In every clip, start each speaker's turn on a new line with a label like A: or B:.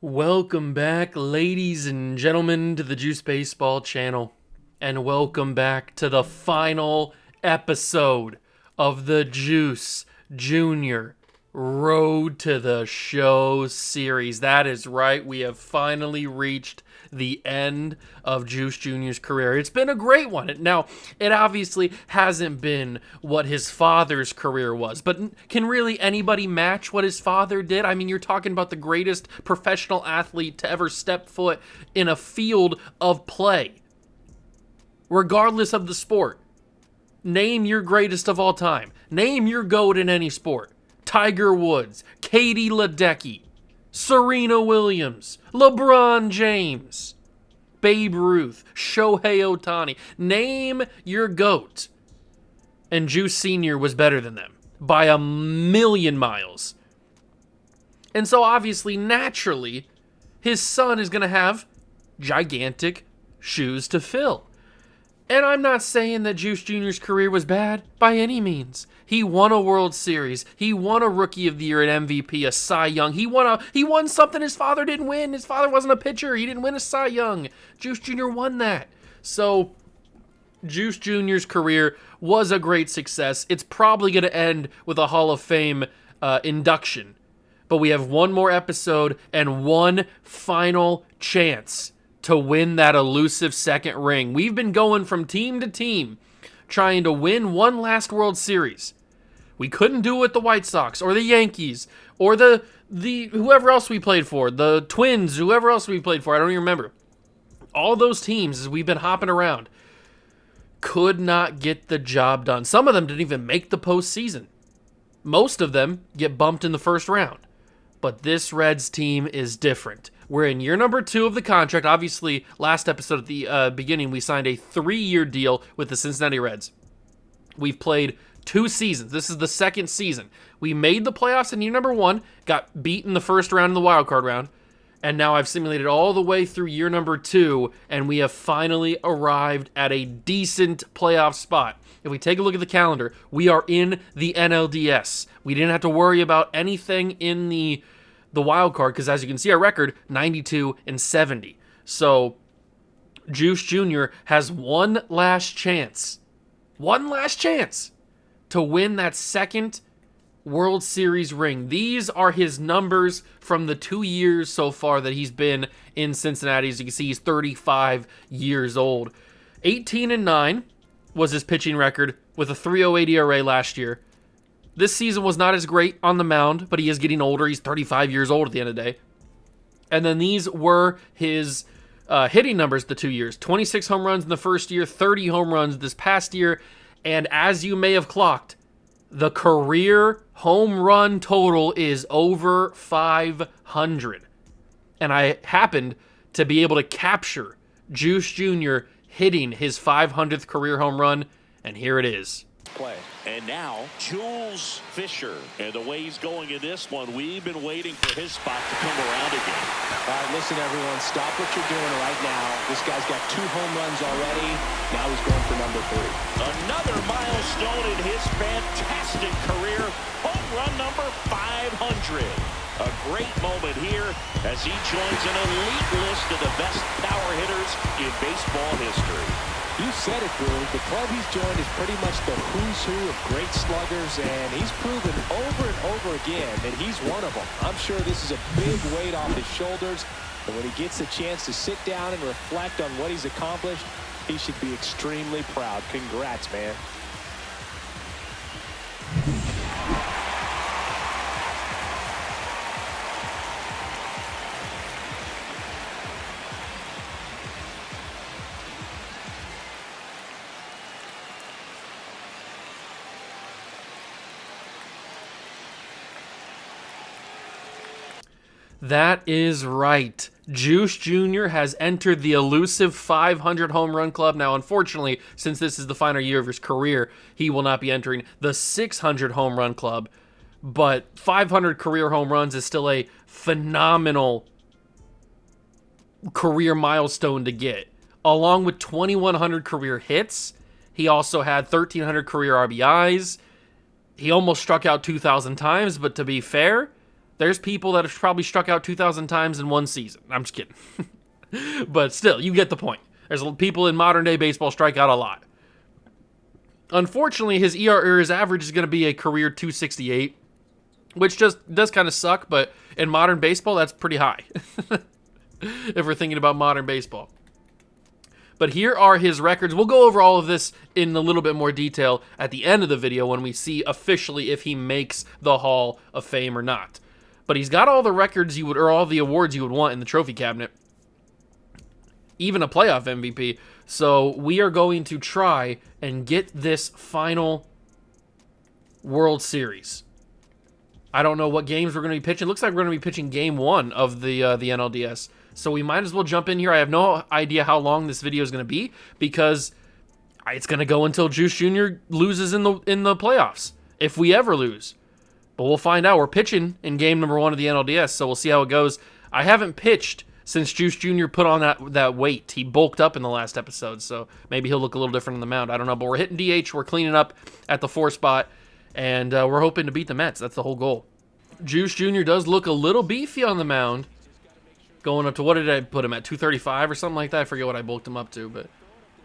A: Welcome back, ladies and gentlemen, to the Juice Baseball channel. And welcome back to the final episode of the Juice Junior Road to the Show series. That is right, we have finally reached the end of Juice Jr.'s career. It's been a great one. Now, it obviously hasn't been what his father's career was, but can really anybody match what his father did? I mean, you're talking about the greatest professional athlete to ever step foot in a field of play, regardless of the sport. Name your greatest of all time. Name your GOAT in any sport. Tiger Woods, Katie Ledecky, Serena Williams, LeBron James, Babe Ruth, Shohei Ohtani. Name your GOAT. And Juice Sr. was better than them by a million miles. And so obviously, naturally, his son is going to have gigantic shoes to fill. And I'm not saying that Juice Jr.'s career was bad by any means. He won a World Series. He won a Rookie of the Year, an MVP, a Cy Young. He won something his father didn't win. His father wasn't a pitcher. He didn't win a Cy Young. Juice Jr. won that. So Juice Jr.'s career was a great success. It's probably going to end with a Hall of Fame induction. But we have one more episode and one final chance to win that elusive second ring. We've been going from team to team trying to win one last World Series. We couldn't do it with the White Sox or the Yankees or the whoever else we played for, the Twins, whoever else we played for. I don't even remember. All those teams, as we've been hopping around, could not get the job done. Some of them didn't even make the postseason. Most of them get bumped in the first round. But this Reds team is different. We're in year number 2 of the contract. Obviously, last episode at the beginning, we signed a 3-year deal with the Cincinnati Reds. We've played 2 seasons. This is the second season. We made the playoffs in year number 1, got beat in the first round in the wild card round, and now I've simulated all the way through year number 2, and we have finally arrived at a decent playoff spot. If we take a look at the calendar, we are in the NLDS. We didn't have to worry about anything in the wild card because, as you can see, our record 92-70. So Juice Jr. has one last chance to win that second World Series ring. These are his numbers from the 2 years so far that he's been in Cincinnati. As you can see, he's 35 years old. 18-9 was his pitching record with a 3.08 ERA last year. This season was not as great on the mound, but he is getting older. He's 35 years old at the end of the day. And then these were his hitting numbers the 2 years. 26 home runs in the first year, 30 home runs this past year. And as you may have clocked, the career home run total is over 500. And I happened to be able to capture Juice Jr. hitting his 500th career home run, and here it is.
B: Play. And now, Jules Fisher. And the way he's going in this one, we've been waiting for his spot to come around again.
C: All right, listen, everyone. Stop what you're doing right now. This guy's got 2 home runs already. Now he's going for number 3.
B: Another milestone in his fantastic career. Home run number 500. A great moment here as he joins an elite list of the best power hitters in baseball history.
C: You said it, Drew. The club he's joined is pretty much the who's who of great sluggers, and he's proven over and over again that he's one of them. I'm sure this is a big weight off his shoulders, and when he gets a chance to sit down and reflect on what he's accomplished, he should be extremely proud. Congrats, man.
A: That is right. Juice Jr. has entered the elusive 500 home run club. Now, unfortunately, since this is the final year of his career, he will not be entering the 600 home run club. But 500 career home runs is still a phenomenal career milestone to get. Along with 2,100 career hits, he also had 1,300 career RBIs. He almost struck out 2,000 times, but to be fair, There's people that have probably struck out 2,000 times in one season. I'm just kidding. But still, you get the point. There's people in modern day baseball strike out a lot. Unfortunately, his his average is going to be a career 268, which just does kind of suck, but in modern baseball, that's pretty high. If we're thinking about modern baseball. But here are his records. We'll go over all of this in a little bit more detail at the end of the video when we see officially if he makes the Hall of Fame or not. But he's got all the records or all the awards you would want in the trophy cabinet. Even a playoff MVP. So we are going to try and get this final World Series. I don't know what games we're going to be pitching. It looks like we're going to be pitching game 1 of the NLDS. So we might as well jump in here. I have no idea how long this video is going to be because it's going to go until Juice Jr. loses in the playoffs, if we ever lose. But we'll find out. We're pitching in game number 1 of the NLDS, so we'll see how it goes. I haven't pitched since Juice Jr. put on that weight. He bulked up in the last episode, so maybe he'll look a little different on the mound. I don't know, but we're hitting DH. We're cleaning up at the 4 spot, and we're hoping to beat the Mets. That's the whole goal. Juice Jr. does look a little beefy on the mound. Going up to, what did I put him at, 235 or something like that? I forget what I bulked him up to, but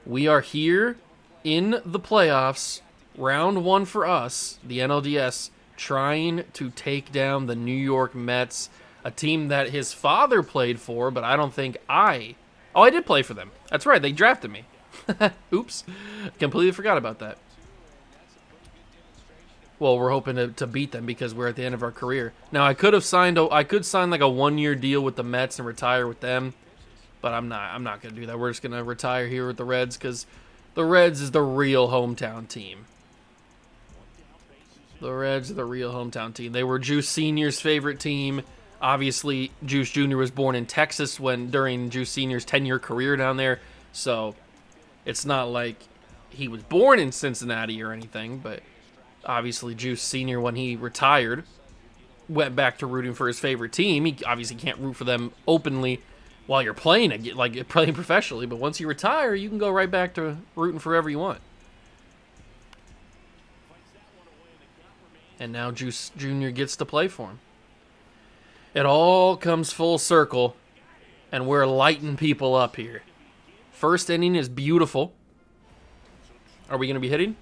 A: we are here in the playoffs, round 1 for us, the NLDS, trying to take down the New York Mets, a team that his father played for, but I don't think I did play for them. That's right, they drafted me. Oops, completely forgot about that. Well, we're hoping to beat them because we're at the end of our career. Now, I could sign like a 1-year deal with the Mets and retire with them, but I'm not going to do that. We're just going to retire here with the Reds because the Reds is the real hometown team. The Reds are the real hometown team. They were Juice Sr.'s favorite team. Obviously, Juice Jr. was born in Texas during Juice Sr.'s 10-year career down there, so it's not like he was born in Cincinnati or anything, but obviously, Juice Sr., when he retired, went back to rooting for his favorite team. He obviously can't root for them openly while you're playing professionally, but once you retire, you can go right back to rooting for whoever you want. And now Juice Jr. gets to play for him. It all comes full circle, and we're lighting people up here. First inning is beautiful. Are we going to be hitting?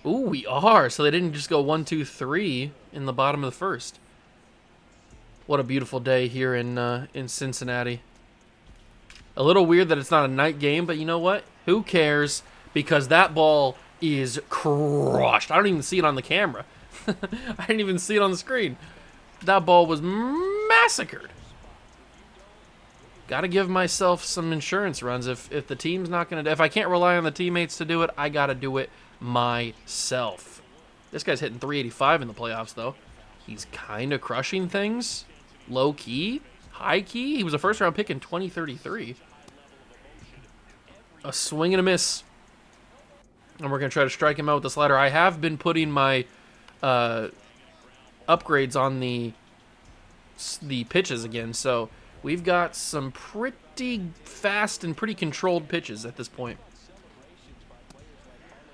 A: Ooh, we are. So they didn't just go 1, 2, 3 in the bottom of the first. What a beautiful day here in Cincinnati. A little weird that it's not a night game, but you know what? Who cares? Because that ball is crushed. I don't even see it on the camera. I didn't even see it on the screen. That ball was massacred. Got to give myself some insurance runs. If the team's not going to... If I can't rely on the teammates to do it, I got to do it myself. This guy's hitting 385 in the playoffs, though. He's kind of crushing things. Low key, high key. He was a first round pick in 2033. A swing and a miss. And we're going to try to strike him out with the slider. I have been putting my upgrades on the pitches again, so we've got some pretty fast and pretty controlled pitches at this point.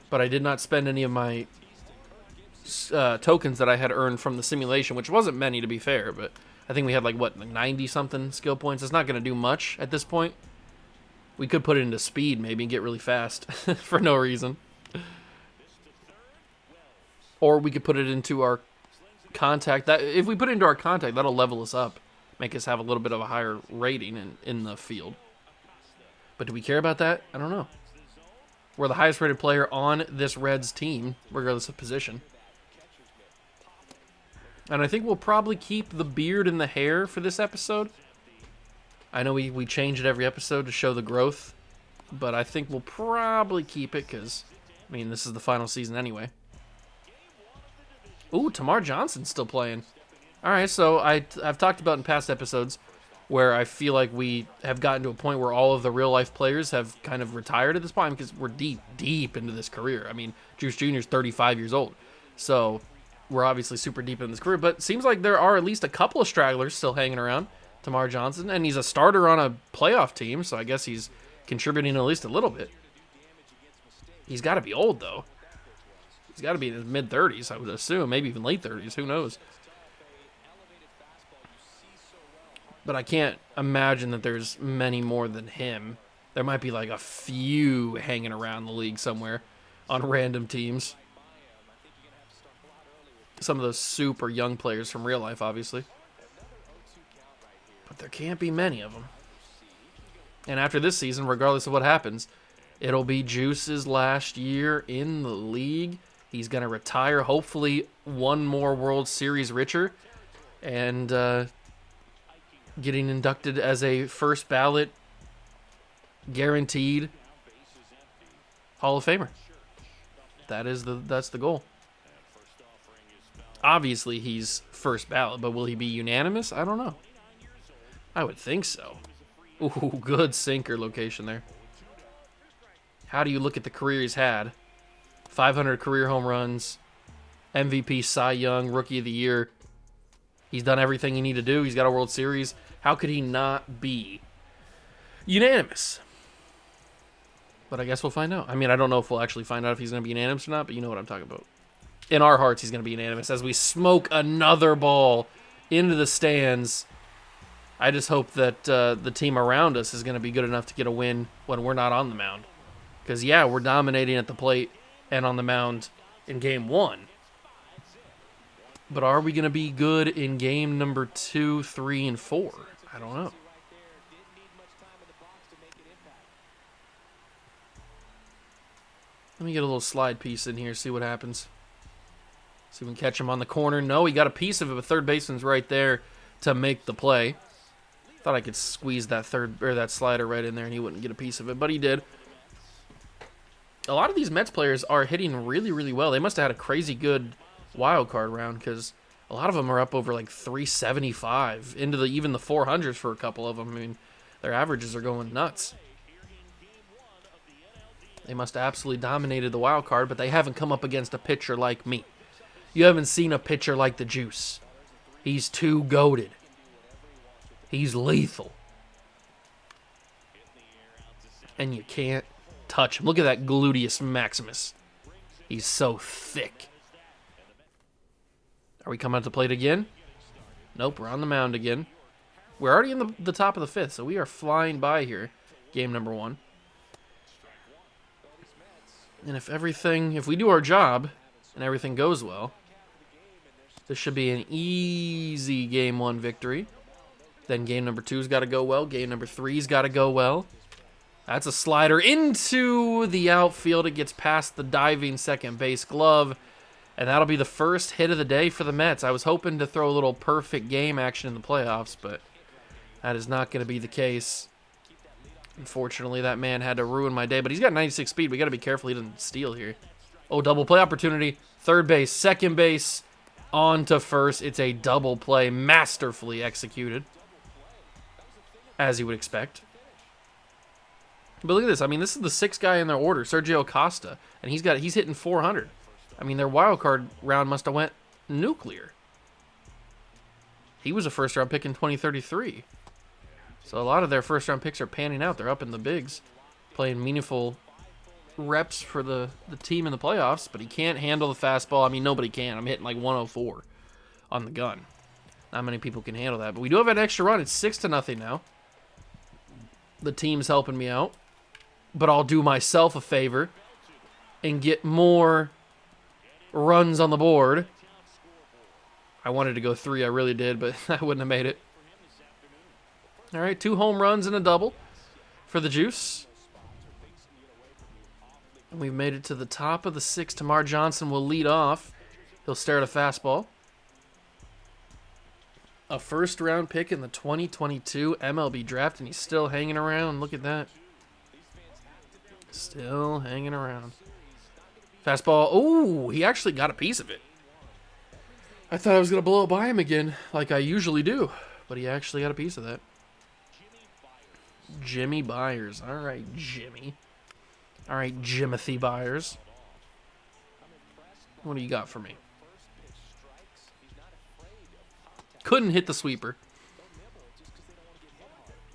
A: But I did not spend any of my tokens that I had earned from the simulation, which wasn't many to be fair, but I think we had like 90-something skill points. It's not going to do much at this point. We could put it into speed maybe and get really fast for no reason. Or we could put it into our contact. If we put it into our contact, that'll level us up, make us have a little bit of a higher rating in the field. But do we care about that? I don't know. We're the highest rated player on this Reds team, regardless of position. And I think we'll probably keep the beard and the hair for this episode. I know we change it every episode to show the growth, but I think we'll probably keep it because, I mean, this is the final season anyway. Ooh, Tamar Johnson's still playing. All right, so I've talked about in past episodes where I feel like we have gotten to a point where all of the real-life players have kind of retired at this point because we're deep into this career. I mean, Juice Jr. is 35 years old, so we're obviously super deep in this career, but it seems like there are at least a couple of stragglers still hanging around. Tamar Johnson, and he's a starter on a playoff team, so I guess he's contributing at least a little bit. He's got to be old, though. He's got to be in his mid-30s, I would assume, maybe even late 30s, who knows. but I can't imagine that there's many more than him. There might be like a few hanging around the league somewhere on random teams. Some of those super young players from real life, obviously. But there can't be many of them. And after this season, regardless of what happens, it'll be Juice's last year in the league. He's going to retire, hopefully one more World Series richer, and getting inducted as a first ballot guaranteed Hall of Famer. That's the goal. Obviously, he's first ballot, but will he be unanimous? I don't know. I would think so. Ooh, good sinker location there. How do you look at the career he's had? 500 career home runs, MVP, Cy Young, Rookie of the Year. He's done everything he needed to do. He's got a World Series. How could he not be unanimous? But I guess we'll find out. I mean, I don't know if we'll actually find out if he's going to be unanimous or not, but you know what I'm talking about. In our hearts, he's going to be unanimous as we smoke another ball into the stands. I just hope that the team around us is going to be good enough to get a win when we're not on the mound. Because, yeah, we're dominating at the plate and on the mound in Game 1. But are we going to be good in Game number 2, 3, and 4? I don't know. Let me get a little slide piece in here, see what happens. See if we can catch him on the corner. No, he got a piece of it, but third baseman's right there to make the play. Thought I could squeeze that that slider right in there and he wouldn't get a piece of it, but he did. A lot of these Mets players are hitting really, really well. They must have had a crazy good wild card round because a lot of them are up over like 375 into even the 400s for a couple of them. I mean, their averages are going nuts. They must have absolutely dominated the wild card, but they haven't come up against a pitcher like me. You haven't seen a pitcher like the Juice. He's too goated. He's lethal. And you can't touch him. Look at that gluteus maximus. He's so thick. Are we coming out to plate again? Nope, we're on the mound again. We're already in the top of the 5th, so we are flying by here. Game number 1. And if we do our job and everything goes well, this should be an easy Game 1 victory. Then Game number 2's got to go well. Game number 3's got to go well. That's a slider into the outfield. It gets past the diving second base glove. And that'll be the first hit of the day for the Mets. I was hoping to throw a little perfect game action in the playoffs, but that is not going to be the case. Unfortunately, that man had to ruin my day. But he's got 96 speed. We got to be careful he doesn't steal here. Oh, double play opportunity. Third base, second base, on to first. It's a double play, masterfully executed, as you would expect. But look at this. I mean, this is the 6th guy in their order, Sergio Costa, and he's hitting 400. I mean, their wild card round must have went nuclear. He was a first-round pick in 2033. So a lot of their first-round picks are panning out. They're up in the bigs, playing meaningful reps for the team in the playoffs, but he can't handle the fastball. I mean, nobody can. I'm hitting like 104 on the gun. Not many people can handle that. But we do have an extra run. It's 6-0 now. The team's helping me out. But I'll do myself a favor and get more runs on the board. I wanted to go 3. I really did, but I wouldn't have made it. All right, 2 home runs and a double for the Juice. And we've made it to the top of the 6th. Tamar Johnson will lead off. He'll stare at a fastball. A first-round pick in the 2022 MLB draft, and he's still hanging around. Look at that. Still hanging around. Fastball. Oh, he actually got a piece of it. I thought I was going to blow it by him again, like I usually do. But he actually got a piece of that. Jimmy Byers. All right, Jimmy. All right, Jimothy Byers. What do you got for me? Couldn't hit the sweeper.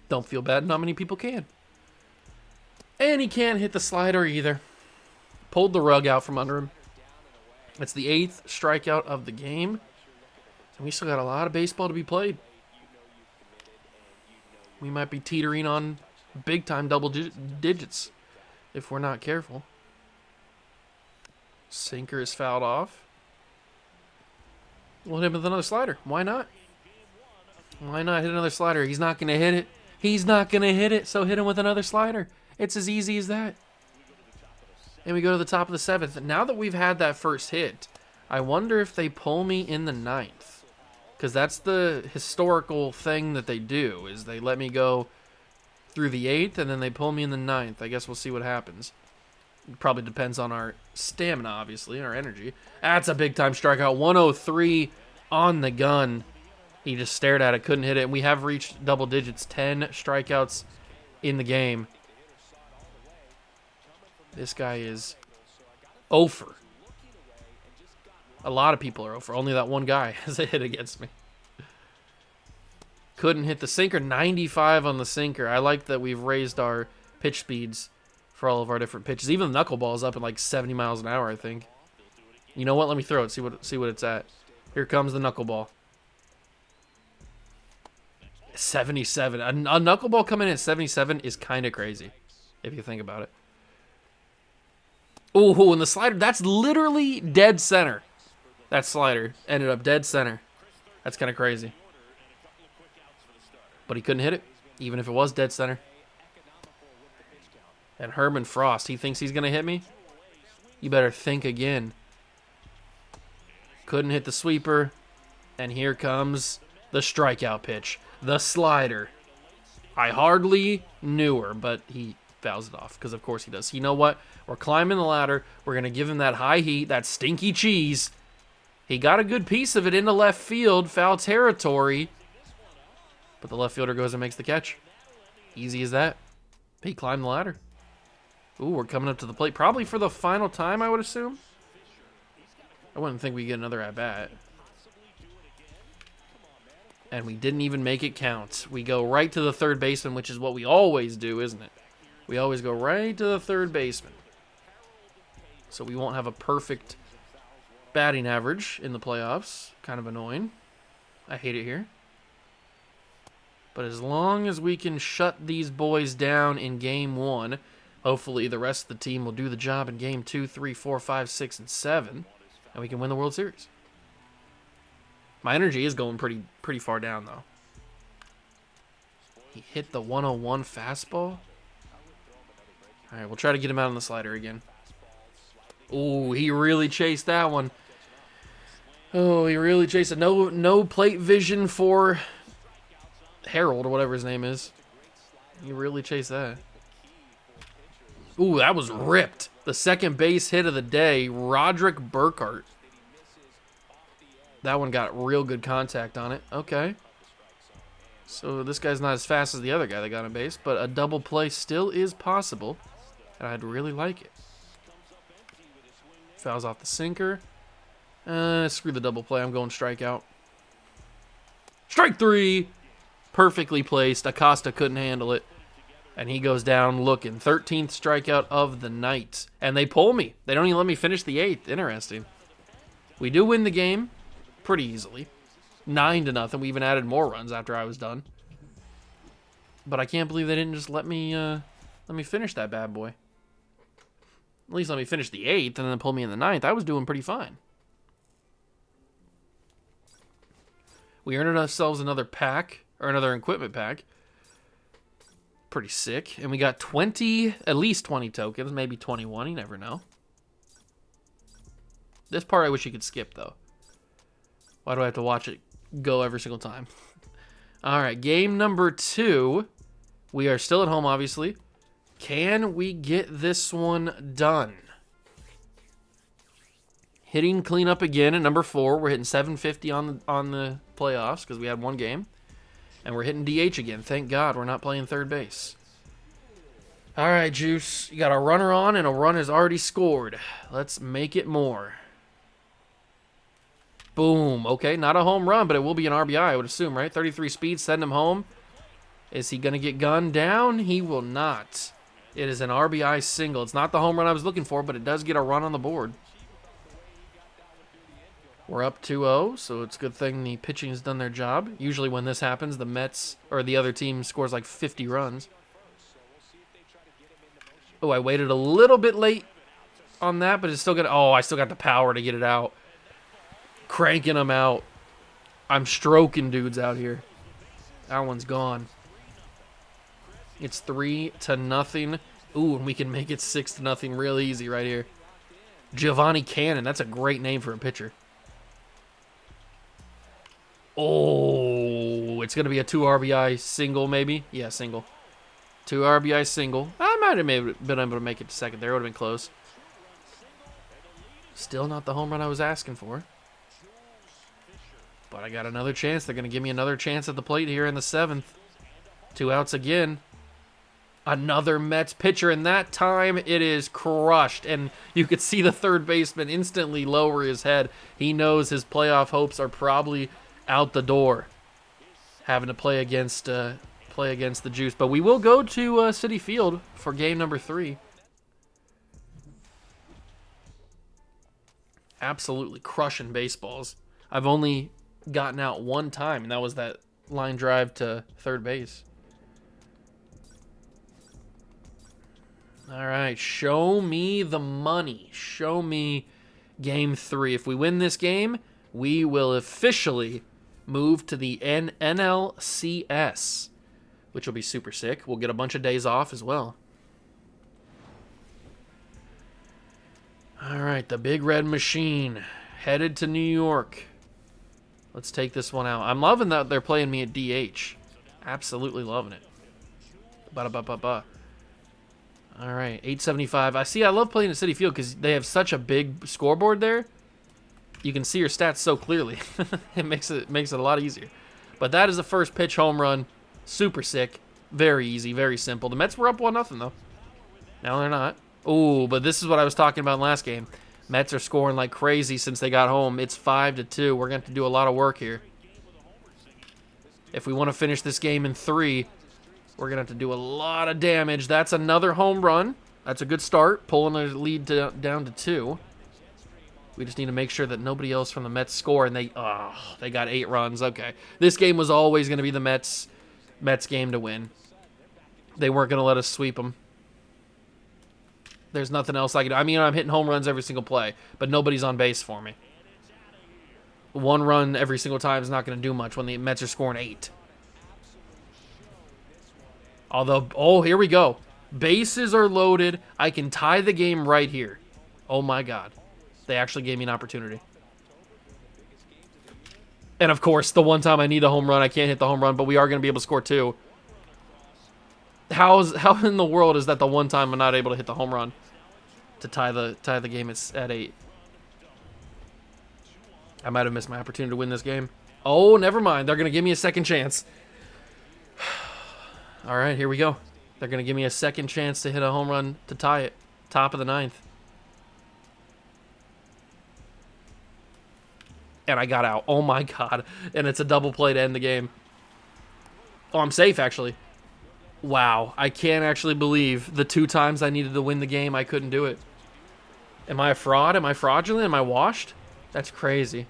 A: Don't feel bad. Not many people can. And he can't hit the slider either. Pulled the rug out from under him. It's the 8th strikeout of the game. And we still got a lot of baseball to be played. we might be teetering on big-time double digits if we're not careful. Sinker is fouled off. We'll hit him with another slider. Why not? Why not hit another slider? He's not going to hit it. He's not going to hit it, so hit him with another slider. It's as easy as that. And we go to the top of the 7th. Now that we've had that first hit, I wonder if they pull me in the 9th. Because that's the historical thing that they do, is they let me go through the 8th, and then they pull me in the 9th. I guess we'll see what happens. It probably depends on our stamina, obviously, and our energy. That's a big-time strikeout. 103 on the gun. He just stared at it, couldn't hit it. And we have reached double digits, 10 strikeouts in the game. This guy is 0 for. A lot of people are 0 for. Only that one guy has a hit against me. Couldn't hit the sinker. 95 on the sinker. I like that we've raised our pitch speeds for all of our different pitches. Even the knuckleball is up at like 70 miles an hour, I think. You know what? Let me throw it. See what it's at. Here comes the knuckleball. 77. A knuckleball coming in at 77 is kind of crazy, if you think about it. Oh, and the slider, that's literally dead center. That slider ended up dead center. That's kind of crazy. But he couldn't hit it, even if it was dead center. And Herman Frost, he thinks he's going to hit me? You better think again. Couldn't hit the sweeper. And here comes the strikeout pitch. The slider. I hardly knew her, but he fouls it off, because of course he does. You know what? We're climbing the ladder. We're going to give him that high heat, that stinky cheese. He got a good piece of it into left field, foul territory. But the left fielder goes and makes the catch. Easy as that. He climbed the ladder. Ooh, we're coming up to the plate. Probably for the final time, I would assume. I wouldn't think we'd get another at-bat. And we didn't even make it count. We go right to the third baseman, which is what we always do, isn't it? We always go right to the third baseman. So we won't have a perfect batting average in the playoffs. Kind of annoying. I hate it here. But as long as we can shut these boys down in game 1, hopefully the rest of the team will do the job in game 2, 3, 4, 5, 6, and 7, and we can win the World Series. My energy is going pretty far down, though. He hit the 101 fastball. All right, we'll try to get him out on the slider again. Oh, he really chased that one. Oh, he really chased it. No plate vision for Harold, or whatever his name is. He really chased that. Ooh, that was ripped. The second base hit of the day, Roderick Burkhart. That one got real good contact on it. Okay. So this guy's not as fast as the other guy that got on base, but a double play still is possible, and I'd really like it. Fouls off the sinker. Screw the double play. I'm going strikeout. Strike 3! Perfectly placed. Acosta couldn't handle it. And he goes down looking. 13th strikeout of the night. And they pull me. They don't even let me finish the 8th. Interesting. We do win the game pretty easily. 9-0. We even added more runs after I was done. But I can't believe they didn't just let me finish that bad boy. At least let me finish the 8th and then pull me in the 9th. I was doing pretty fine. We earned ourselves another pack, or another equipment pack. Pretty sick. And we got at least 20 tokens, maybe 21, you never know. This part I wish you could skip, though. Why do I have to watch it go every single time? All right, game number 2. We are still at home, obviously. Can we get this one done? Hitting cleanup again at number 4. We're hitting 750 on the playoffs because we had one game. And we're hitting DH again. Thank God we're not playing third base. All right, Juice. You got a runner on, and a run is already scored. Let's make it more. Boom. Okay, not a home run, but it will be an RBI, I would assume, right? 33 speed, send him home. Is he going to get gunned down? He will not. It is an RBI single. It's not the home run I was looking for, but it does get a run on the board. We're up 2-0, so it's a good thing the pitching has done their job. Usually when this happens, the Mets or the other team scores like 50 runs. Oh, I waited a little bit late on that, but it's still good. Oh, I still got the power to get it out. Cranking them out. I'm stroking dudes out here. That one's gone. It's 3-0. Ooh, and we can make it 6-0 real easy right here. Giovanni Cannon. That's a great name for a pitcher. Oh, it's going to be a 2 RBI single maybe. Yeah, single. 2 RBI single. I might have been able to make it to second there. It would have been close. Still not the home run I was asking for. But I got another chance. They're going to give me another chance at the plate here in the 7th. 2 outs again. Another Mets pitcher, and that time it is crushed. And you could see the third baseman instantly lower his head. He knows his playoff hopes are probably out the door, having to play against the Juice. But we will go to Citi Field for game number 3. Absolutely crushing baseballs. I've only gotten out one time, and that was that line drive to third base. All right, show me the money. Show me game 3. If we win this game, we will officially move to the NLCS, which will be super sick. We'll get a bunch of days off as well. All right, the Big Red Machine headed to New York. Let's take this one out. I'm loving that they're playing me at DH. Absolutely loving it. Ba-da-ba-ba-ba. All right, 875. I love playing at Citi Field because they have such a big scoreboard there. You can see your stats so clearly. It makes it a lot easier. But that is the first pitch home run. Super sick. Very easy, very simple. The Mets were up 1-0 though. Now they're not. Ooh, but this is what I was talking about in last game. Mets are scoring like crazy since they got home. It's 5-2. We're going to have to do a lot of work here. If we want to finish this game in 3, we're going to have to do a lot of damage. That's another home run. That's a good start, pulling the lead down to 2. We just need to make sure that nobody else from the Mets score, and they got 8 runs. Okay. This game was always going to be the Mets game to win. They weren't going to let us sweep them. There's nothing else I can do. I mean, I'm hitting home runs every single play, but nobody's on base for me. 1 run every single time is not going to do much when the Mets are scoring 8. Although, oh, here we go. Bases are loaded. I can tie the game right here. Oh, my God. They actually gave me an opportunity. And, of course, the one time I need a home run, I can't hit the home run, but we are going to be able to score 2. How in the world is that the one time I'm not able to hit the home run to tie the game at 8? I might have missed my opportunity to win this game. Oh, never mind. They're going to give me a second chance. All right, here we go. They're going to give me a second chance to hit a home run to tie it. Top of the 9th. And I got out. Oh, my God. And it's a double play to end the game. Oh, I'm safe, actually. Wow. I can't actually believe the 2 times I needed to win the game, I couldn't do it. Am I a fraud? Am I fraudulent? Am I washed? That's crazy.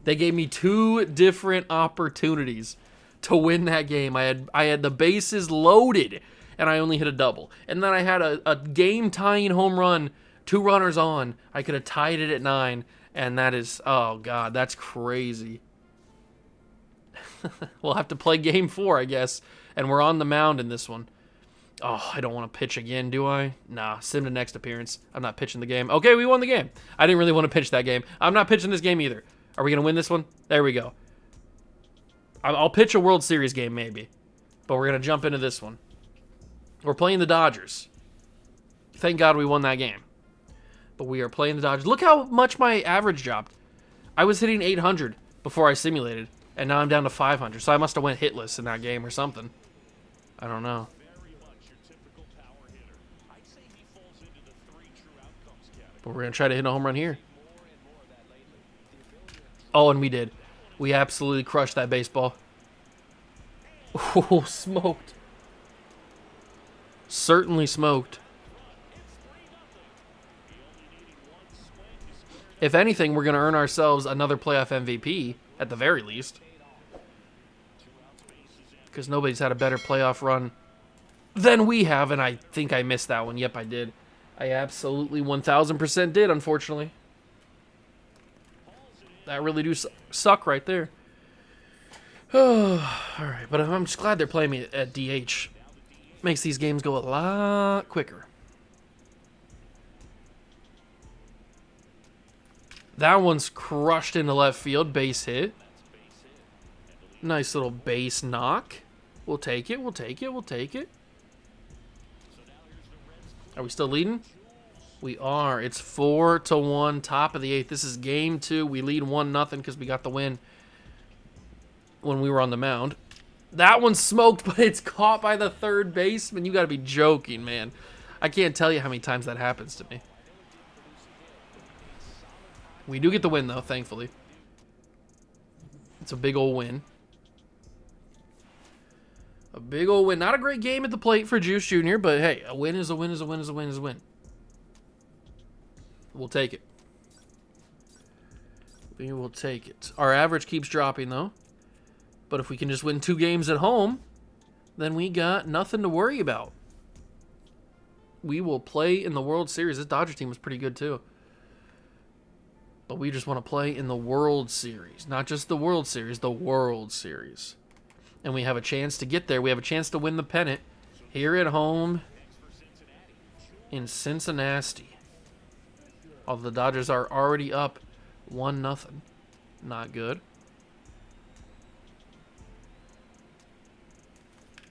A: They gave me 2 different opportunities to win that game. I had the bases loaded, and I only hit a double. And then I had a game-tying home run, 2 runners on. I could have tied it at 9, and that is, oh, God, that's crazy. We'll have to play game 4, I guess, and we're on the mound in this one. Oh, I don't want to pitch again, do I? Nah, sim to next appearance. I'm not pitching the game. Okay, we won the game. I didn't really want to pitch that game. I'm not pitching this game either. Are we going to win this one? There we go. I'll pitch a World Series game maybe, but we're going to jump into this one. We're playing the Dodgers. Thank God we won that game. But we are playing the Dodgers. Look how much my average dropped. I was hitting 800 before I simulated, and now I'm down to 500. So I must have went hitless in that game or something. I don't know. But we're going to try to hit a home run here. Oh, and we did. We absolutely crushed that baseball. Oh, smoked. Certainly smoked. If anything, we're going to earn ourselves another playoff MVP at the very least. Because nobody's had a better playoff run than we have, and I think I missed that one. Yep, I did. I absolutely 1,000% did, unfortunately. That really do suck right there. All right, but I'm just glad they're playing me at DH. Makes these games go a lot quicker. That one's crushed into left field. Base hit. Nice little base knock. We'll take it. We'll take it. We'll take it. Are we still leading? We are. It's 4-1, top of the 8th. This is game 2. We lead 1-0 because we got the win when we were on the mound. That one's smoked, but it's caught by the third baseman. You got to be joking, man. I can't tell you how many times that happens to me. We do get the win, though, thankfully. It's a big old win. A big old win. Not a great game at the plate for Juice Jr., but hey, a win is a win is a win is a win is a win. We'll take it. We will take it. Our average keeps dropping, though. But if we can just win 2 games at home, then we got nothing to worry about. We will play in the World Series. This Dodger team was pretty good, too. But we just want to play in the World Series. Not just the World Series, the World Series. And we have a chance to get there. We have a chance to win the pennant here at home in Cincinnati. Although the Dodgers are already up 1-0. Not good.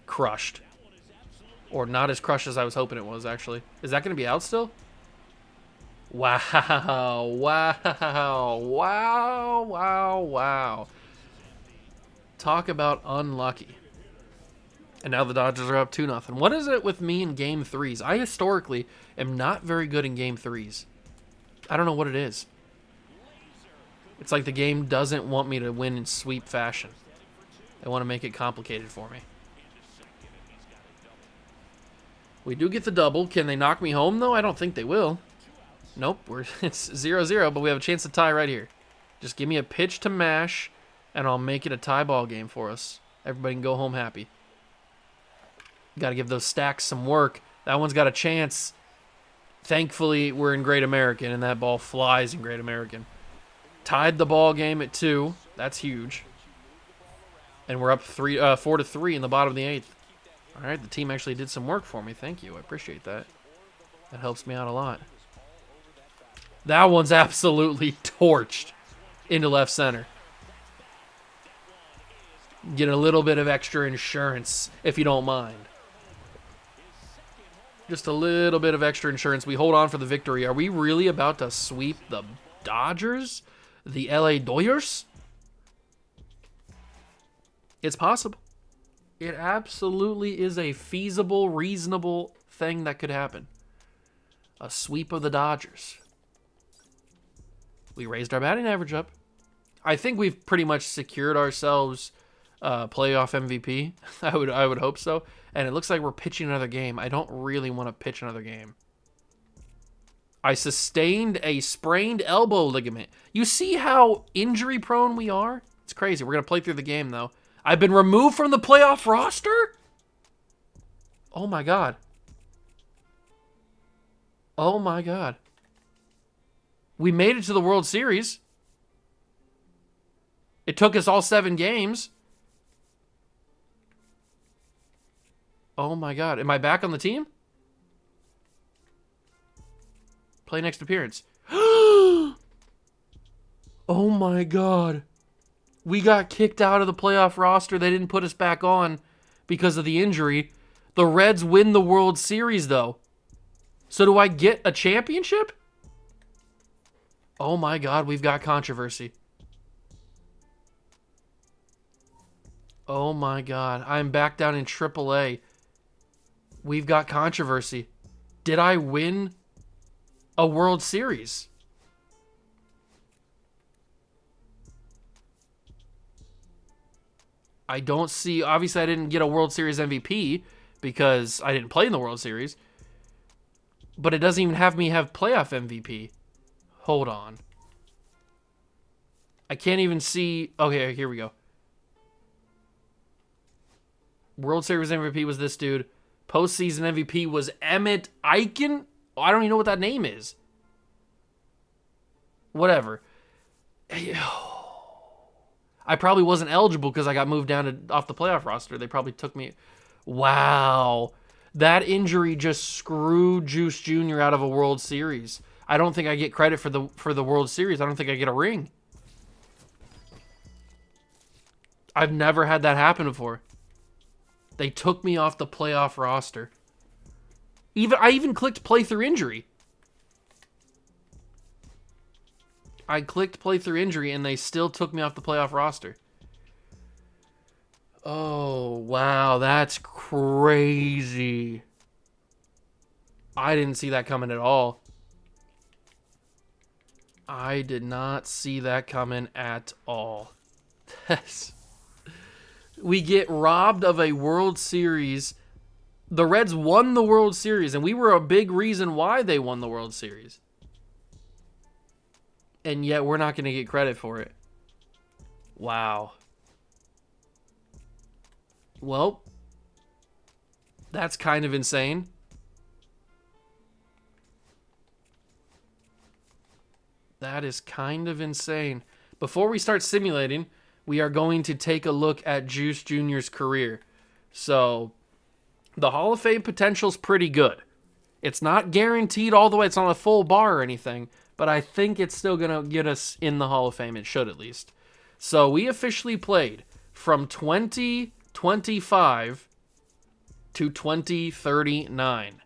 A: Crushed. Or not as crushed as I was hoping it was, actually. Is that going to be out still? Wow. Wow. Wow. Wow. Wow. Talk about unlucky. And now the Dodgers are up 2-0. What is it with me in game 3s? I historically am not very good in game 3s. I don't know what it is. It's like the game doesn't want me to win in sweep fashion. They want to make it complicated for me. We do get the double. Can they knock me home, though? I don't think they will. Nope. It's 0-0, but we have a chance to tie right here. Just give me a pitch to mash, and I'll make it a tie ball game for us. Everybody can go home happy. Got to give those stacks some work. That one's got a chance. Thankfully, we're in Great American, and that ball flies in Great American. Tied the ball game at 2. That's huge. And we're up 4-3 in the bottom of the 8th. All right, the team actually did some work for me. Thank you. I appreciate that. That helps me out a lot. That one's absolutely torched into left center. Get a little bit of extra insurance, if you don't mind. Just a little bit of extra insurance. We hold on for the victory. Are we really about to sweep the Dodgers? The LA Dodgers? It's possible. It absolutely is a feasible, reasonable thing that could happen. A sweep of the Dodgers. We raised our batting average up. I think we've pretty much secured ourselves playoff MVP. I would hope so. And it looks like we're pitching another game. I don't really want to pitch another game. I sustained a sprained elbow ligament. You see how injury prone we are? It's crazy. We're going to play through the game, though. I've been removed from the playoff roster? Oh, my God. Oh, my God. We made it to the World Series. It took us all 7 games. Oh, my God. Am I back on the team? Play next appearance. Oh, my God. We got kicked out of the playoff roster. They didn't put us back on because of the injury. The Reds win the World Series, though. So do I get a championship? Oh, my God. We've got controversy. Oh, my God. I'm back down in AAA. We've got controversy. Did I win a World Series? I don't see... Obviously, I didn't get a World Series MVP because I didn't play in the World Series. But it doesn't even have me have playoff MVP. Hold on. I can't even see. Okay, here we go. World Series MVP was this dude. Postseason MVP was Emmett Eichen. Oh, I don't even know what that name is. Whatever. I probably wasn't eligible because I got moved down off the playoff roster. They probably took me. Wow. That injury just screwed Juice Jr. out of a World Series. I don't think I get credit for the World Series. I don't think I get a ring. I've never had that happen before. They took me off the playoff roster. I even clicked play through injury. I clicked play through injury and they still took me off the playoff roster. Oh, wow, that's crazy. I didn't see that coming at all. I did not see that coming at all. We get robbed of a World Series. The Reds won the World Series, and we were a big reason why they won the World Series. And yet we're not going to get credit for it. Wow. Well, that's kind of insane. That is kind of insane. Before we start simulating, we are going to take a look at Juice Jr.'s career. So, the Hall of Fame potential's pretty good. It's not guaranteed all the way. It's not a full bar or anything. But I think it's still going to get us in the Hall of Fame. It should at least. So, we officially played from 2025 to 2039.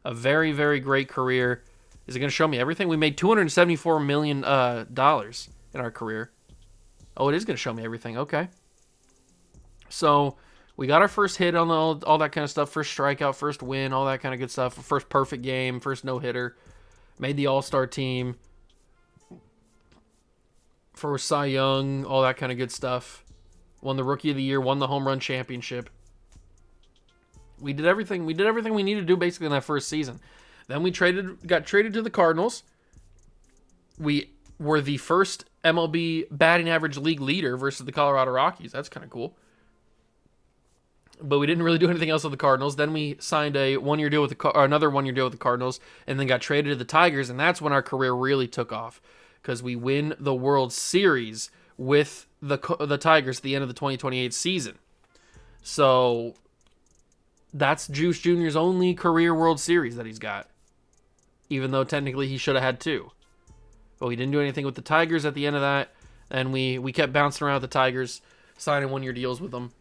A: A very, very great career. Is it going to show me everything? We made $274 million in our career. Oh, it is going to show me everything. Okay. So, we got our first hit on all that kind of stuff. First strikeout, first win, all that kind of good stuff. First perfect game, first no-hitter. Made the All-Star team. For Cy Young, all that kind of good stuff. Won the Rookie of the Year, won the Home Run Championship. We did everything we needed to do basically in that first season. Then we got traded to the Cardinals. We were the first MLB batting average league leader versus the Colorado Rockies. That's kind of cool. But we didn't really do anything else with the Cardinals. Then we signed another 1 year deal with the Cardinals, and then got traded to the Tigers, and that's when our career really took off because we win the World Series with the Tigers at the end of the 2028 season. So that's Juice Jr.'s only career World Series that he's got, even though technically he should have had two. But we didn't do anything with the Tigers at the end of that, and we kept bouncing around with the Tigers, signing 1 year deals with them.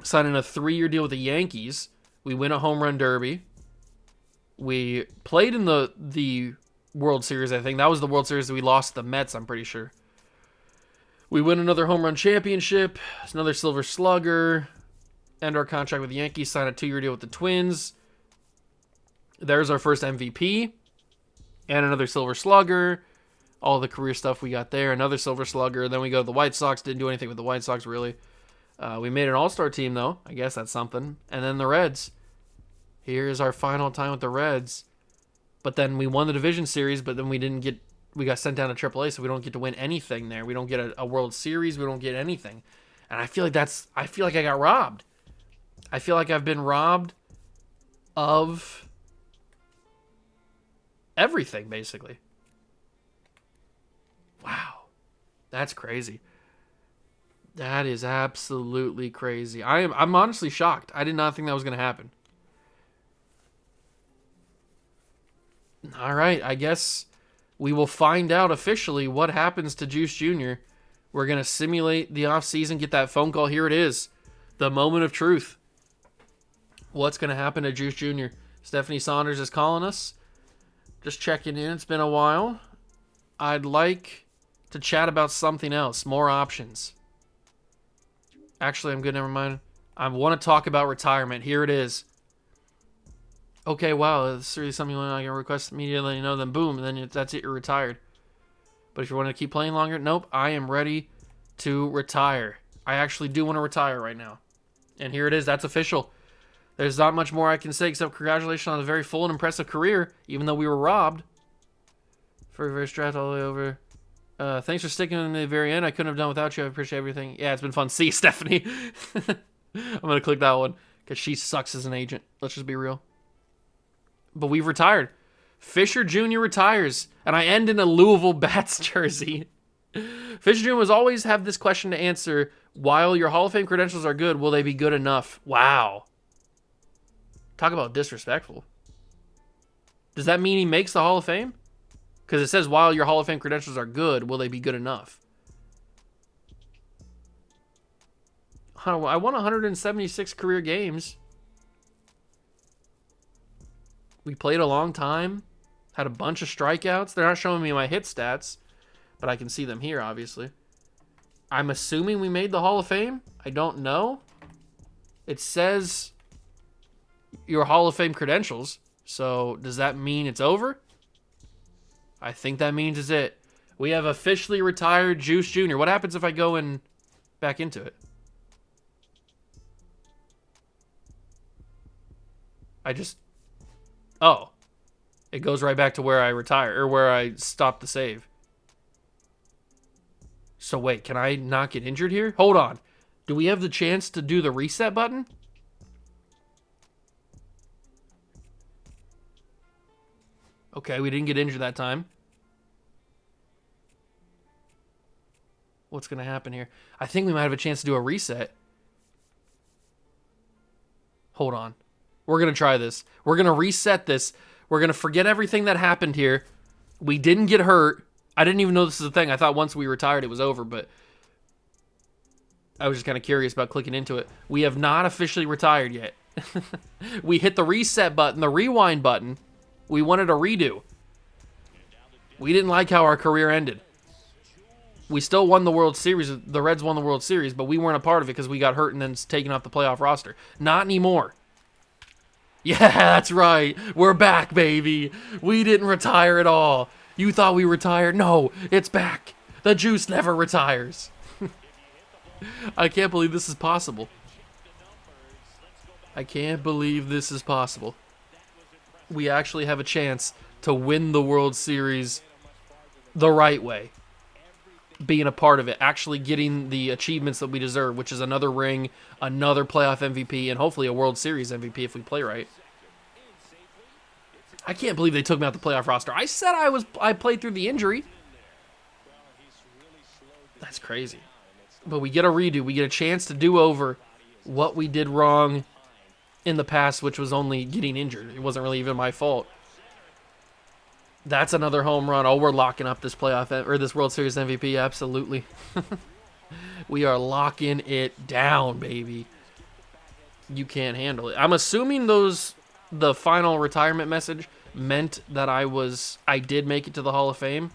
A: Signing a 3-year deal with the Yankees. We win a home run derby. We played in the World Series, I think. That was the World Series that we lost to the Mets, I'm pretty sure. We win another home run championship. Another Silver Slugger. End our contract with the Yankees. Sign a 2-year deal with the Twins. There's our first MVP. And another Silver Slugger. All the career stuff we got there. Another Silver Slugger. Then we go to the White Sox. Didn't do anything with the White Sox, really. We made an all-star team, though. I guess that's something. And then the Reds. Here's our final time with the Reds. But then we won the division series, but then we got sent down to AAA, so we don't get to win anything there. We don't get a World Series. We don't get anything. And I feel like I got robbed. I feel like I've been robbed of everything, basically. Wow. That's crazy. That is absolutely crazy. I'm honestly shocked. I did not think that was going to happen. All right, I guess we will find out officially what happens to Juice Jr. We're going to simulate the offseason, get that phone call. Here it is, the moment of truth. What's going to happen to Juice Jr.? Stephanie Saunders is calling us. Just checking in. It's been a while. I'd like to chat about something else, more options. Actually, I'm good. Never mind. I want to talk about retirement. Here it is. Okay, wow. It's really something you want to request media, let you know. Then boom, and then that's it. You're retired. But if you want to keep playing longer, nope. I am ready to retire. I actually do want to retire right now. And here it is. That's official. There's not much more I can say except congratulations on a very full and impressive career, even though we were robbed. Very, very strapped all the way over. Thanks for sticking in the very end. I couldn't have done without you. I appreciate everything. Yeah, it's been fun. See you, Stephanie. I'm going to click that one because she sucks as an agent. Let's just be real. But we've retired. Fisher Jr. retires, and I end in a Louisville Bats jersey. Fisher Jr. was always have this question to answer. While your Hall of Fame credentials are good, will they be good enough? Wow. Talk about disrespectful. Does that mean he makes the Hall of Fame? Because it says, while your Hall of Fame credentials are good, will they be good enough? I won 176 career games. We played a long time. Had a bunch of strikeouts. They're not showing me my hit stats, but I can see them here, obviously. I'm assuming we made the Hall of Fame. I don't know. It says your Hall of Fame credentials. So does that mean it's over? I think that means it's it. We have officially retired Juice Jr. What happens if I go back into it? Oh. It goes right back to where I retire, or where I stopped the save. So wait, can I not get injured here? Hold on. Do we have the chance to do the reset button? Okay, we didn't get injured that time. What's going to happen here? I think we might have a chance to do a reset. Hold on. We're going to try this. We're going to reset this. We're going to forget everything that happened here. We didn't get hurt. I didn't even know this is a thing. I thought once we retired it was over, but I was just kind of curious about clicking into it. We have not officially retired yet. We hit the reset button, the rewind button. We wanted a redo. We didn't like how our career ended. We still won the World Series. The Reds won the World Series, but we weren't a part of it because we got hurt and then taken off the playoff roster. Not anymore. Yeah, that's right. We're back, baby. We didn't retire at all. You thought we retired? No, it's back. The juice never retires. I can't believe this is possible. I can't believe this is possible. We actually have a chance to win the World Series the right way. Being a part of it, actually getting the achievements that we deserve, which is another ring, another playoff MVP, and hopefully a World Series MVP if we play right. I can't believe they took me out the playoff roster. I said I played through the injury. That's crazy. But we get a redo. We get a chance to do over what we did wrong in the past, which was only getting injured. It wasn't really even my fault. That's another home run. Oh, we're locking up this playoff or this World Series MVP. Absolutely. We are locking it down, baby. You can't handle it. I'm assuming the final retirement message meant that I did make it to the Hall of Fame.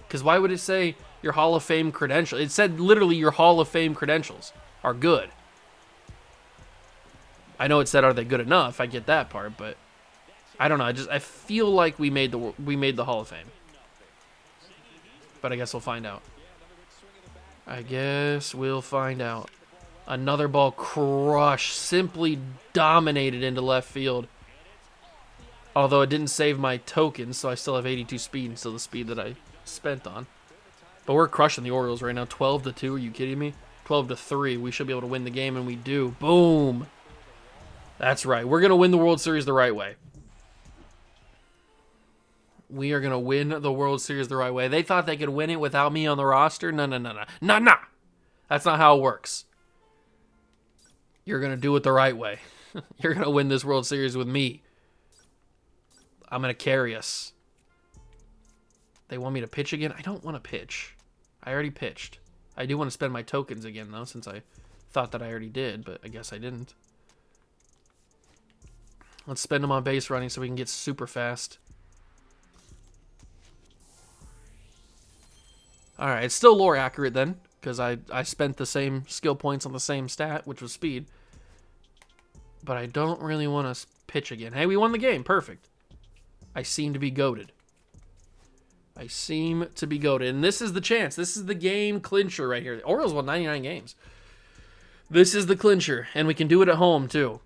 A: Because why would it say your Hall of Fame credentials? It said literally your Hall of Fame credentials are good. I know it said are they good enough? I get that part, but I don't know. I feel like we made the Hall of Fame. But I guess we'll find out. Another ball crushed, simply dominated into left field. Although it didn't save my tokens, so I still have 82 speed instead of the speed that I spent on. But we're crushing the Orioles right now. 12-2, are you kidding me? 12-3, we should be able to win the game, and we do. Boom! That's right. We're going to win the World Series the right way. We are going to win the World Series the right way. They thought they could win it without me on the roster? No. Nah. That's not how it works. You're going to do it the right way. You're going to win this World Series with me. I'm going to carry us. They want me to pitch again? I don't want to pitch. I already pitched. I do want to spend my tokens again, though, since I thought that I already did, but I guess I didn't. Let's spend them on base running so we can get super fast. Alright, it's still lore accurate then, because I spent the same skill points on the same stat, which was speed. But I don't really want to pitch again. Hey, we won the game. Perfect. I seem to be goated. And this is the chance. This is the game clincher right here. The Orioles won 99 games. This is the clincher, and we can do it at home, too.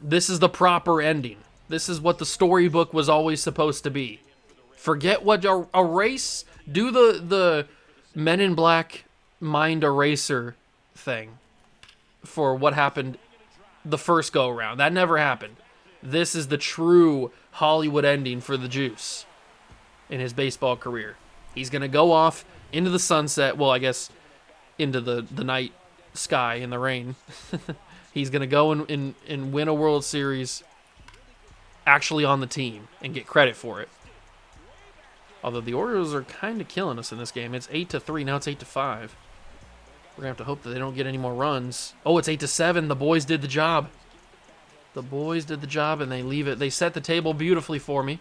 A: This is the proper ending. This is what the storybook was always supposed to be. Forget what erase, Do the Men in Black mind eraser thing for what happened the first go around. That never happened. This is the true Hollywood ending for the Juice in his baseball career. He's going to go off into the sunset. Well, I guess into the night sky in the rain. He's going to go and win a World Series actually on the team and get credit for it. Although the Orioles are kind of killing us in this game. It's 8-3. Now it's 8-5. We're going to have to hope that they don't get any more runs. Oh, it's 8-7. The boys did the job. The boys did the job, and they leave it. They set the table beautifully for me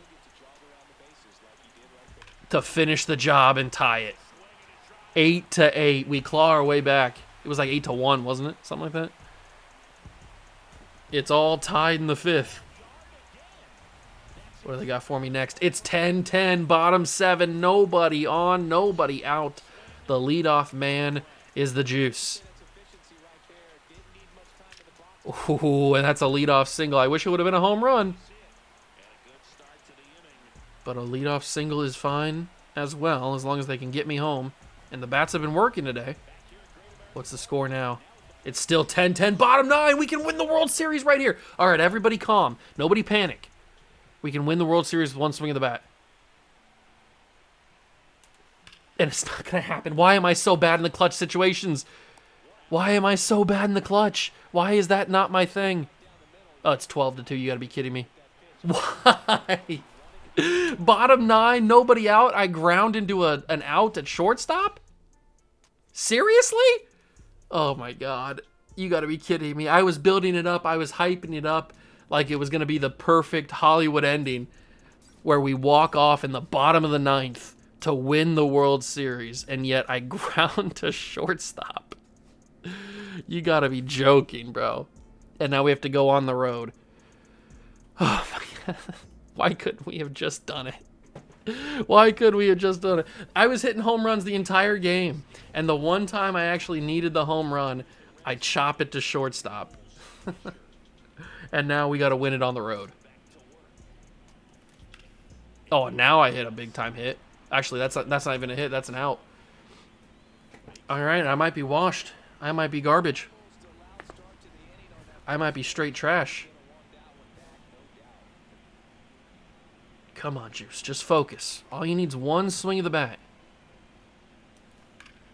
A: to finish the job and tie it. 8-8. We claw our way back. It was like 8-1, wasn't it? Something like that. It's all tied in the 5th. What do they got for me next? It's 10-10, bottom 7, nobody on, nobody out. The leadoff man is the Juice. Ooh, and that's a leadoff single. I wish it would have been a home run. But a leadoff single is fine as well, as long as they can get me home. And the bats have been working today. What's the score now? It's still 10-10, bottom 9. We can win the World Series right here. All right, everybody calm. Nobody panic. We can win the World Series with one swing of the bat. And it's not going to happen. Why am I so bad in the clutch situations? Why am I so bad in the clutch? Why is that not my thing? Oh, it's 12-2. You got to be kidding me. Why? Bottom 9, nobody out. I ground into an out at shortstop? Seriously? Oh, my God. You got to be kidding me. I was building it up. I was hyping it up like it was going to be the perfect Hollywood ending where we walk off in the bottom of the 9th to win the World Series, and yet I ground to shortstop. You got to be joking, bro. And now we have to go on the road. Oh, my God. Why couldn't we have just done it? Why could we have just done it? I was hitting home runs the entire game, and the one time I actually needed the home run, I chop it to shortstop. And now we got to win it on the road. Oh, and now I hit a big-time hit. Actually, that's not even a hit. That's an out. All right, I might be washed. I might be garbage. I might be straight trash. Come on, Juice. Just focus. All you need is one swing of the bat.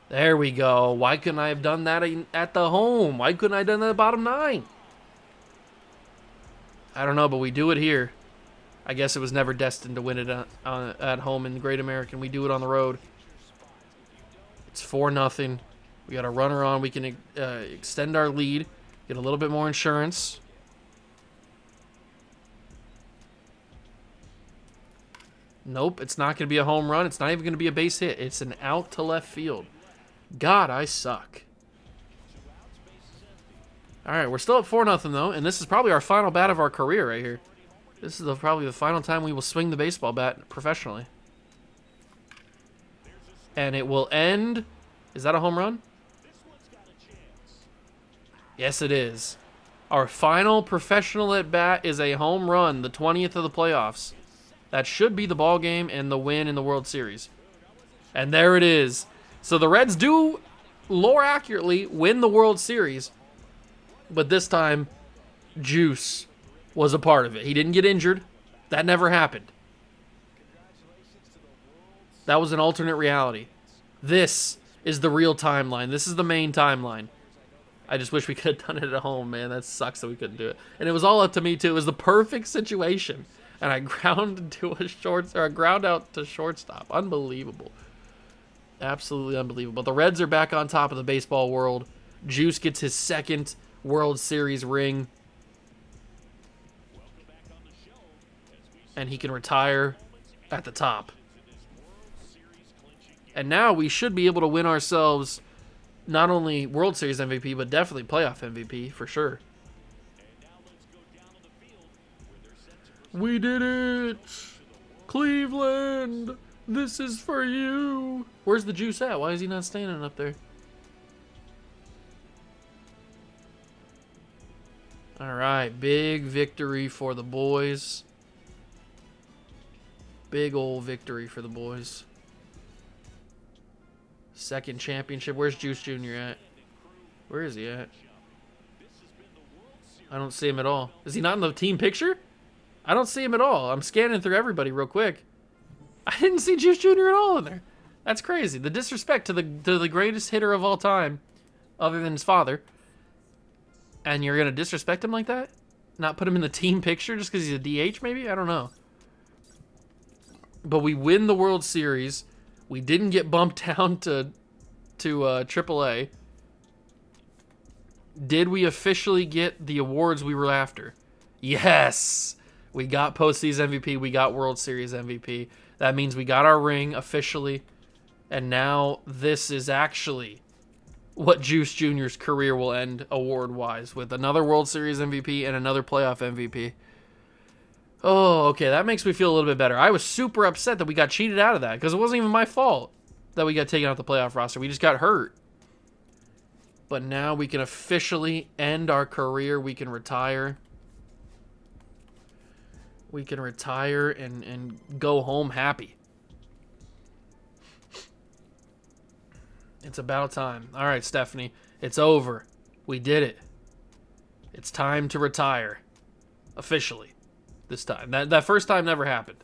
A: There we go. Why couldn't I have done that at the home? Why couldn't I have done that at bottom 9? I don't know, but we do it here. I guess it was never destined to win it at home in the Great American. We do it on the road. It's 4-0. We got a runner on. We can extend our lead, get a little bit more insurance. Nope, it's not going to be a home run. It's not even going to be a base hit. It's an out to left field. God, I suck. All right, we're still at 4-0, though, and this is probably our final bat of our career right here. This is probably the final time we will swing the baseball bat professionally. And it will end... Is that a home run? Yes, it is. Our final professional at bat is a home run, the 20th of the playoffs. That should be the ball game and the win in the World Series. And there it is. So the Reds do, more accurately, win the World Series. But this time, Juice was a part of it. He didn't get injured. That never happened. That was an alternate reality. This is the real timeline. This is the main timeline. I just wish we could have done it at home, man. That sucks that we couldn't do it. And it was all up to me, too. It was the perfect situation. And I ground a ground out to shortstop. Unbelievable. Absolutely unbelievable. The Reds are back on top of the baseball world. Juice gets his second World Series ring. And he can retire at the top. And now we should be able to win ourselves not only World Series MVP, but definitely playoff MVP for sure. We did it! Cleveland! This is for you! Where's the Juice at? Why is he not standing up there? Alright, big victory for the boys. Big old victory for the boys. Second championship. Where's Juice Jr. at? Where is he at? I don't see him at all. Is he not in the team picture? I don't see him at all. I'm scanning through everybody real quick. I didn't see Juice Jr. at all in there. That's crazy. The disrespect to the greatest hitter of all time, other than his father. And you're going to disrespect him like that? Not put him in the team picture just because he's a DH maybe? I don't know. But we win the World Series. We didn't get bumped down to AAA. Did we officially get the awards we were after? Yes! We got postseason MVP. We got World Series MVP. That means we got our ring officially. And now this is actually what Juice Jr.'s career will end award-wise, with another World Series MVP and another playoff MVP. Oh, okay, that makes me feel a little bit better. I was super upset that we got cheated out of that, because it wasn't even my fault that we got taken out the playoff roster. We just got hurt. But now we can officially end our career. We can retire. We can retire and go home happy. It's about time. All right, Stephanie. It's over. We did it. It's time to retire. Officially. This time. That first time never happened.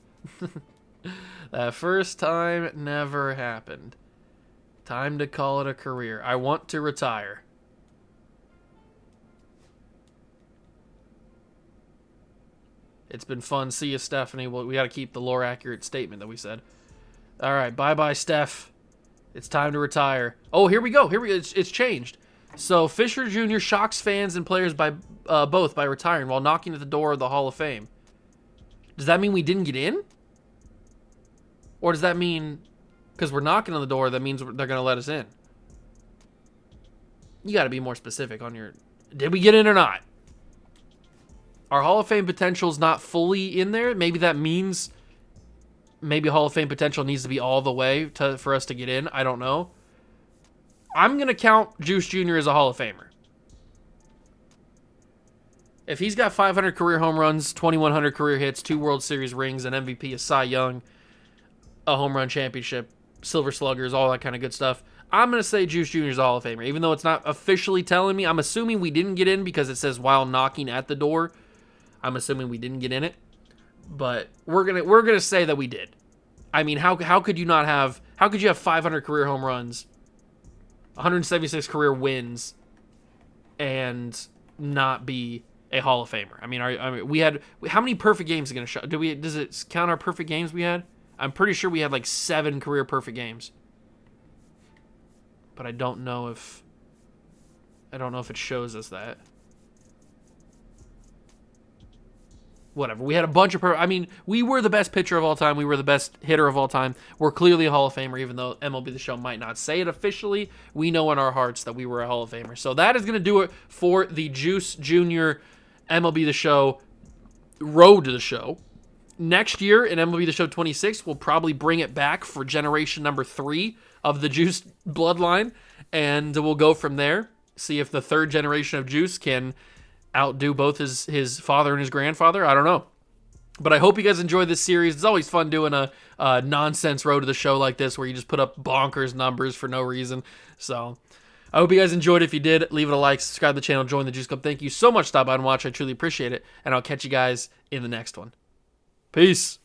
A: That first time never happened. Time to call it a career. I want to retire. It's been fun. See you, Stephanie. Well, we got to keep the lore accurate statement that we said. All right. Bye-bye, Steph. It's time to retire. Oh, here we go. It's changed. So Fisher Jr. shocks fans and players by both by retiring while knocking at the door of the Hall of Fame. Does that mean we didn't get in? Or does that mean because we're knocking on the door, that means they're going to let us in? You got to be more specific on your... Did we get in or not? Our Hall of Fame potential is not fully in there. Maybe that means... Maybe Hall of Fame potential needs to be all the way for us to get in. I don't know. I'm going to count Juice Jr. as a Hall of Famer. If he's got 500 career home runs, 2,100 career hits, 2 World Series rings, an MVP, a Cy Young, a home run championship, Silver Sluggers, all that kind of good stuff, I'm going to say Juice Jr. is a Hall of Famer. Even though it's not officially telling me, I'm assuming we didn't get in because it says while knocking at the door. I'm assuming we didn't get in it. But we're gonna say that we did. I mean, how could you not have? How could you have 500 career home runs, 176 career wins, and not be a Hall of Famer? I mean, we had how many perfect games are gonna show? Does it count our perfect games we had? I'm pretty sure we had like 7 career perfect games, but I don't know if it shows us that. Whatever. We had a bunch of... I mean, we were the best pitcher of all time. We were the best hitter of all time. We're clearly a Hall of Famer, even though MLB The Show might not say it officially. We know in our hearts that we were a Hall of Famer. So that is going to do it for the Juice Jr. MLB The Show Road to the Show. Next year in MLB The Show 26, we'll probably bring it back for generation number 3 of the Juice bloodline. And we'll go from there. See if the third generation of Juice can... outdo both his father and his grandfather. I don't know. But I hope you guys enjoyed this series. It's always fun doing a nonsense road to the show like this where you just put up bonkers numbers for no reason. So I hope you guys enjoyed. If you did, leave it a like, subscribe to the channel, join the Juice Club. Thank you so much for stopping by and watch. I truly appreciate it. And I'll catch you guys in the next one. Peace.